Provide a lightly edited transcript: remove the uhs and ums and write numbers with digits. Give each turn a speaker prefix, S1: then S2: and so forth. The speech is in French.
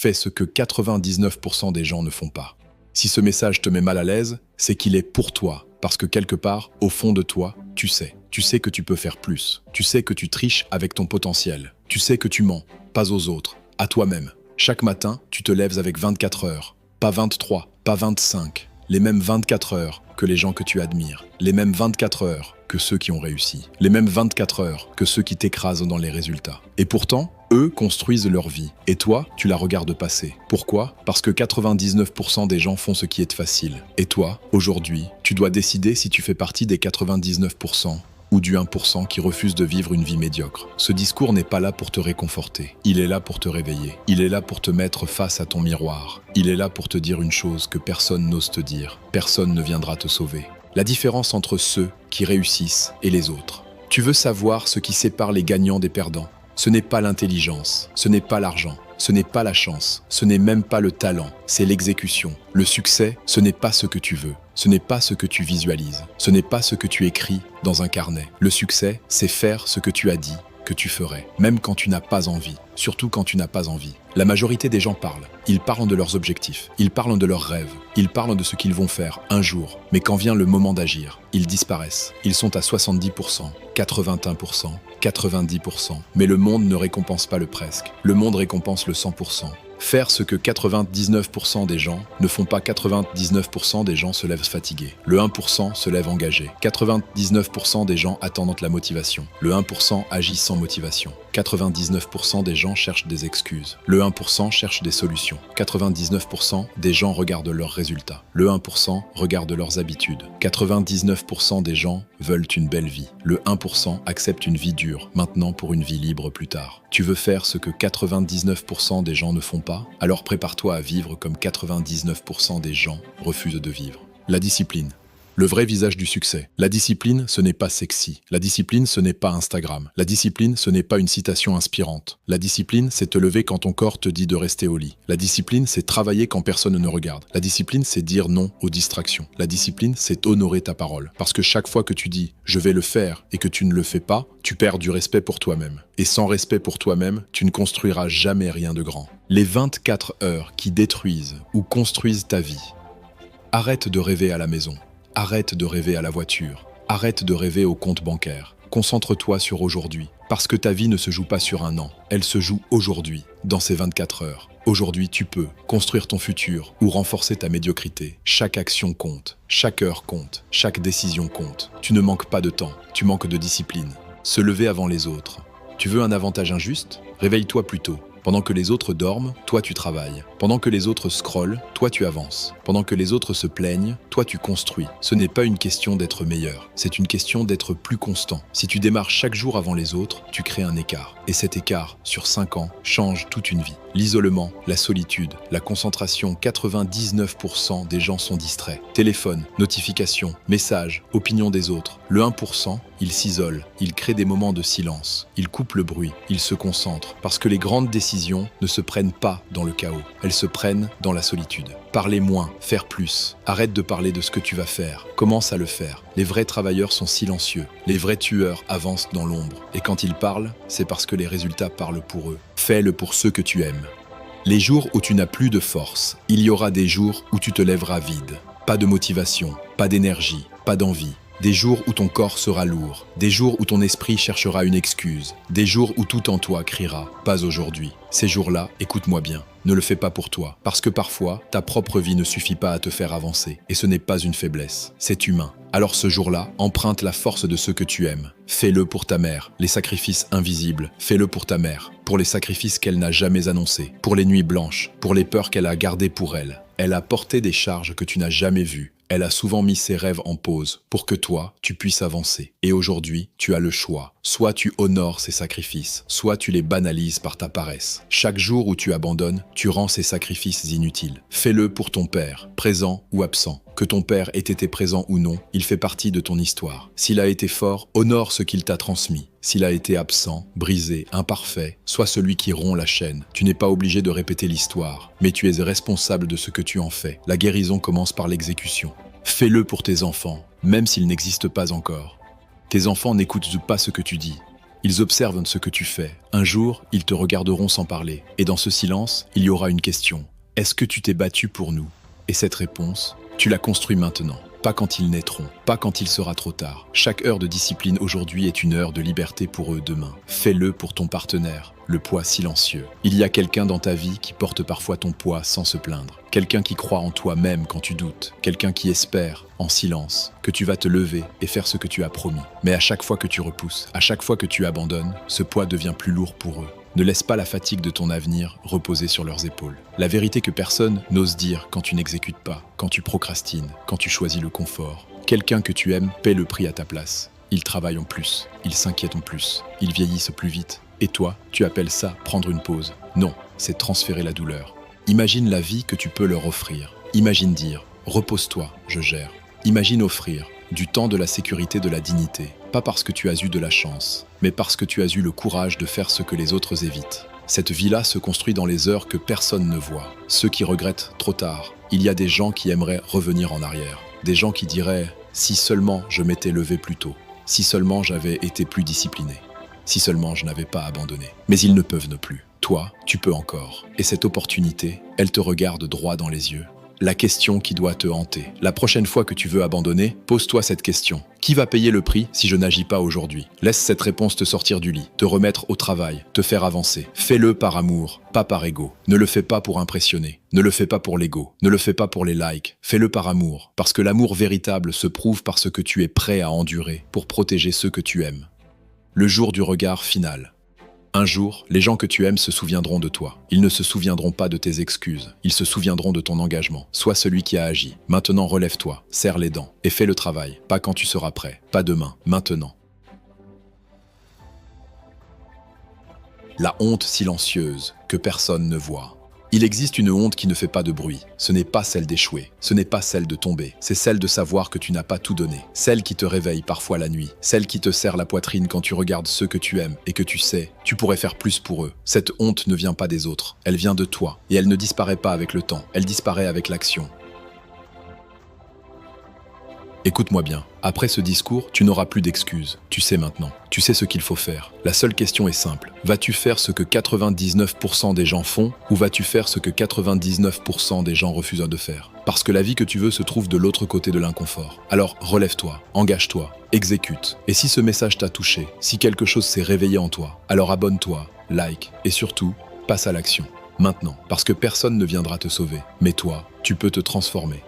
S1: Fais ce que 99% des gens ne font pas. Si ce message te met mal à l'aise, c'est qu'il est pour toi, parce que quelque part, au fond de toi, tu sais que tu peux faire plus, tu sais que tu triches avec ton potentiel, tu sais que tu mens, pas aux autres, à toi-même. Chaque matin, tu te lèves avec 24 heures, pas 23, pas 25, les mêmes 24 heures que les gens que tu admires, les mêmes 24 heures que ceux qui ont réussi, les mêmes 24 heures que ceux qui t'écrasent dans les résultats. Et pourtant, eux construisent leur vie, et toi, tu la regardes passer. Pourquoi? Parce que 99% des gens font ce qui est facile. Et toi, aujourd'hui, tu dois décider si tu fais partie des 99% ou du 1% qui refuse de vivre une vie médiocre. Ce discours n'est pas là pour te réconforter, il est là pour te réveiller, il est là pour te mettre face à ton miroir, il est là pour te dire une chose que personne n'ose te dire, personne ne viendra te sauver. La différence entre ceux qui réussissent et les autres. Tu veux savoir ce qui sépare les gagnants des perdants? Ce n'est pas l'intelligence, ce n'est pas l'argent, ce n'est pas la chance, ce n'est même pas le talent, c'est l'exécution. Le succès, ce n'est pas ce que tu veux, ce n'est pas ce que tu visualises, ce n'est pas ce que tu écris dans un carnet. Le succès, c'est faire ce que tu as dit que tu ferais, même quand tu n'as pas envie, surtout quand tu n'as pas envie. La majorité des gens parlent. Ils parlent de leurs objectifs, ils parlent de leurs rêves, ils parlent de ce qu'ils vont faire un jour. Mais quand vient le moment d'agir, ils disparaissent. Ils sont à 70%, 81%, 90%. Mais le monde ne récompense pas le presque. Le monde récompense le 100%. Faire ce que 99% des gens ne font pas. 99% des gens se lèvent fatigués. Le 1% se lève engagé. 99% des gens attendent la motivation. Le 1% agit sans motivation. 99% des gens cherchent des excuses. Le 1% cherche des solutions. 99% des gens regardent leurs résultats. Le 1% regarde leurs habitudes. 99% des gens veulent une belle vie. Le 1% accepte une vie dure, maintenant pour une vie libre plus tard. Tu veux faire ce que 99% des gens ne font pas? Alors prépare-toi à vivre comme 99% des gens refusent de vivre. La discipline. Le vrai visage du succès. La discipline, ce n'est pas sexy. La discipline, ce n'est pas Instagram. La discipline, ce n'est pas une citation inspirante. La discipline, c'est te lever quand ton corps te dit de rester au lit. La discipline, c'est travailler quand personne ne regarde. La discipline, c'est dire non aux distractions. La discipline, c'est honorer ta parole. Parce que chaque fois que tu dis « je vais le faire » et que tu ne le fais pas, tu perds du respect pour toi-même. Et sans respect pour toi-même, tu ne construiras jamais rien de grand. Les 24 heures qui détruisent ou construisent ta vie. Arrête de rêver à la maison. Arrête de rêver à la voiture, arrête de rêver au compte bancaire. Concentre-toi sur aujourd'hui, parce que ta vie ne se joue pas sur un an, elle se joue aujourd'hui, dans ces 24 heures. Aujourd'hui, tu peux construire ton futur ou renforcer ta médiocrité. Chaque action compte, chaque heure compte, chaque décision compte. Tu ne manques pas de temps, tu manques de discipline. Se lever avant les autres. Tu veux un avantage injuste? Réveille-toi plus tôt. Pendant que les autres dorment, toi tu travailles. Pendant que les autres scrollent, toi tu avances. Pendant que les autres se plaignent, toi tu construis. Ce n'est pas une question d'être meilleur, c'est une question d'être plus constant. Si tu démarres chaque jour avant les autres, tu crées un écart. Et cet écart, sur 5 ans, change toute une vie. L'isolement, la solitude, la concentration, 99% des gens sont distraits. Téléphone, notifications, messages, opinions des autres. Le 1%, il s'isole, il crée des moments de silence, il coupe le bruit, il se concentre. Parce que les grandes décisions ne se prennent pas dans le chaos, elles se prennent dans la solitude. Parler moins, faire plus. Arrête de parler de ce que tu vas faire, commence à le faire. Les vrais travailleurs sont silencieux, les vrais tueurs avancent dans l'ombre. Et quand ils parlent, c'est parce que les résultats parlent pour eux. Fais-le pour ceux que tu aimes. Les jours où tu n'as plus de force, il y aura des jours où tu te lèveras vide. Pas de motivation, pas d'énergie, pas d'envie. Des jours où ton corps sera lourd, des jours où ton esprit cherchera une excuse, des jours où tout en toi criera « pas aujourd'hui ». Ces jours-là, écoute-moi bien, ne le fais pas pour toi, parce que parfois, ta propre vie ne suffit pas à te faire avancer, et ce n'est pas une faiblesse, c'est humain. Alors ce jour-là, emprunte la force de ceux que tu aimes. Fais-le pour ta mère, les sacrifices invisibles, fais-le pour ta mère, pour les sacrifices qu'elle n'a jamais annoncés, pour les nuits blanches, pour les peurs qu'elle a gardées pour elle. Elle a porté des charges que tu n'as jamais vues. Elle a souvent mis ses rêves en pause pour que toi, tu puisses avancer. Et aujourd'hui, tu as le choix. Soit tu honores ces sacrifices, soit tu les banalises par ta paresse. Chaque jour où tu abandonnes, tu rends ces sacrifices inutiles. Fais-le pour ton père, présent ou absent. Que ton père ait été présent ou non, il fait partie de ton histoire. S'il a été fort, honore ce qu'il t'a transmis. S'il a été absent, brisé, imparfait, sois celui qui rompt la chaîne. Tu n'es pas obligé de répéter l'histoire, mais tu es responsable de ce que tu en fais. La guérison commence par l'exécution. Fais-le pour tes enfants, même s'ils n'existent pas encore. Tes enfants n'écoutent pas ce que tu dis. Ils observent ce que tu fais. Un jour, ils te regarderont sans parler. Et dans ce silence, il y aura une question. Est-ce que tu t'es battu pour nous? Et cette réponse, tu la construis maintenant. Pas quand ils naîtront, pas quand il sera trop tard. Chaque heure de discipline aujourd'hui est une heure de liberté pour eux demain. Fais-le pour ton partenaire, le poids silencieux. Il y a quelqu'un dans ta vie qui porte parfois ton poids sans se plaindre. Quelqu'un qui croit en toi même quand tu doutes. Quelqu'un qui espère, en silence, que tu vas te lever et faire ce que tu as promis. Mais à chaque fois que tu repousses, à chaque fois que tu abandonnes, ce poids devient plus lourd pour eux. Ne laisse pas la fatigue de ton avenir reposer sur leurs épaules. La vérité que personne n'ose dire quand tu n'exécutes pas, quand tu procrastines, quand tu choisis le confort. Quelqu'un que tu aimes paie le prix à ta place. Ils travaillent en plus, ils s'inquiètent en plus, ils vieillissent plus vite. Et toi, tu appelles ça prendre une pause. Non, c'est transférer la douleur. Imagine la vie que tu peux leur offrir. Imagine dire « repose-toi, je gère ». Imagine offrir du temps, de la sécurité, de la dignité. Pas parce que tu as eu de la chance, mais parce que tu as eu le courage de faire ce que les autres évitent. Cette vie-là se construit dans les heures que personne ne voit. Ceux qui regrettent trop tard. Il y a des gens qui aimeraient revenir en arrière. Des gens qui diraient « si seulement je m'étais levé plus tôt, si seulement j'avais été plus discipliné, si seulement je n'avais pas abandonné ». Mais ils ne peuvent ne plus. Toi, tu peux encore. Et cette opportunité, elle te regarde droit dans les yeux. La question qui doit te hanter. La prochaine fois que tu veux abandonner, pose-toi cette question. Qui va payer le prix si je n'agis pas aujourd'hui? Laisse cette réponse te sortir du lit, te remettre au travail, te faire avancer. Fais-le par amour, pas par ego. Ne le fais pas pour impressionner. Ne le fais pas pour l'ego. Ne le fais pas pour les likes. Fais-le par amour. Parce que l'amour véritable se prouve par ce que tu es prêt à endurer pour protéger ceux que tu aimes. Le jour du regard final. Un jour, les gens que tu aimes se souviendront de toi. Ils ne se souviendront pas de tes excuses. Ils se souviendront de ton engagement. Sois celui qui a agi. Maintenant, relève-toi, serre les dents et fais le travail. Pas quand tu seras prêt, pas demain, maintenant. La honte silencieuse que personne ne voit. Il existe une honte qui ne fait pas de bruit. Ce n'est pas celle d'échouer, ce n'est pas celle de tomber. C'est celle de savoir que tu n'as pas tout donné. Celle qui te réveille parfois la nuit. Celle qui te serre la poitrine quand tu regardes ceux que tu aimes et que tu sais, tu pourrais faire plus pour eux. Cette honte ne vient pas des autres, elle vient de toi. Et elle ne disparaît pas avec le temps, elle disparaît avec l'action. Écoute-moi bien, après ce discours, tu n'auras plus d'excuses. Tu sais maintenant, tu sais ce qu'il faut faire. La seule question est simple. Vas-tu faire ce que 99% des gens font ou vas-tu faire ce que 99% des gens refusent de faire? Parce que la vie que tu veux se trouve de l'autre côté de l'inconfort. Alors relève-toi, engage-toi, exécute. Et si ce message t'a touché, si quelque chose s'est réveillé en toi, alors abonne-toi, like et surtout, passe à l'action. Maintenant, parce que personne ne viendra te sauver. Mais toi, tu peux te transformer.